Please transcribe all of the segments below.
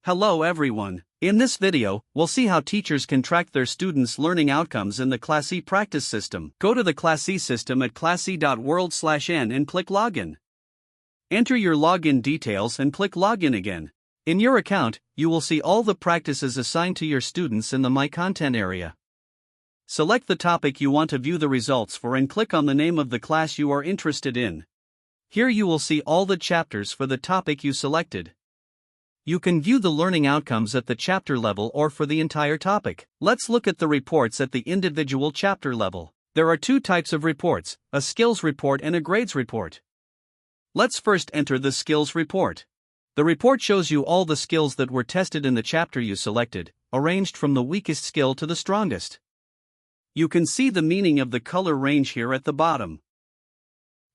Hello everyone. In this video, we'll see how teachers can track their students' learning outcomes in the ClassE practice system. Go to the ClassE system at classe.world/n and click Login. Enter your login details and click Login again. In your account, you will see all the practices assigned to your students in the My Content area. Select the topic you want to view the results for and click on the name of the class you are interested in. Here you will see all the chapters for the topic you selected. You can view the learning outcomes at the chapter level or for the entire topic. Let's look at the reports at the individual chapter level. There are two types of reports, a skills report and a grades report. Let's first enter the skills report. The report shows you all the skills that were tested in the chapter you selected, arranged from the weakest skill to the strongest. You can see the meaning of the color range here at the bottom.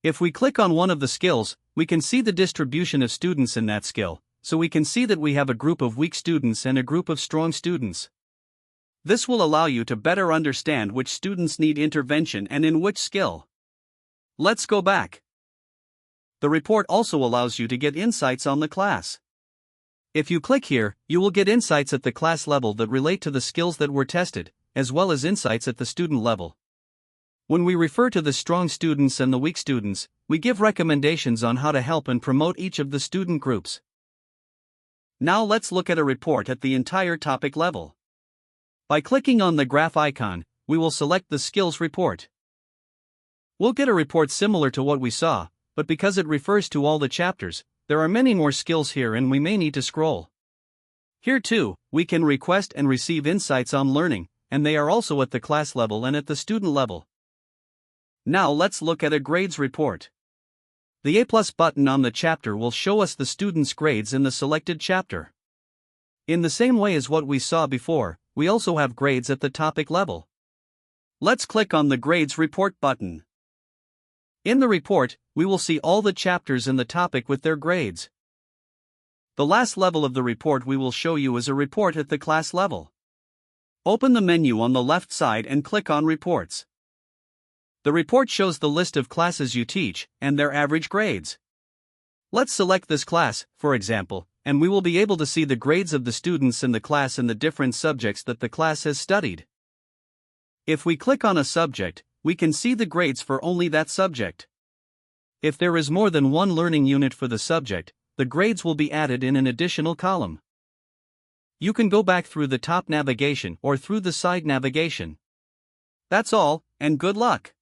If we click on one of the skills, we can see the distribution of students in that skill. So we can see that we have a group of weak students and a group of strong students. This will allow you to better understand which students need intervention and in which skill. Let's go back. The report also allows you to get insights on the class. If you click here, you will get insights at the class level that relate to the skills that were tested, as well as insights at the student level. When we refer to the strong students and the weak students, we give recommendations on how to help and promote each of the student groups. Now let's look at a report at the entire topic level. By clicking on the graph icon, we will select the skills report. We'll get a report similar to what we saw, but because it refers to all the chapters, there are many more skills here and we may need to scroll. Here too, we can request and receive insights on learning, and they are also at the class level and at the student level. Now let's look at a grades report. The A+ button on the chapter will show us the students' grades in the selected chapter. In the same way as what we saw before, we also have grades at the topic level. Let's click on the Grades Report button. In the report, we will see all the chapters in the topic with their grades. The last level of the report we will show you is a report at the class level. Open the menu on the left side and click on Reports. The report shows the list of classes you teach and their average grades. Let's select this class, for example, and we will be able to see the grades of the students in the class in the different subjects that the class has studied. If we click on a subject, we can see the grades for only that subject. If there is more than one learning unit for the subject, the grades will be added in an additional column. You can go back through the top navigation or through the side navigation. That's all, and good luck!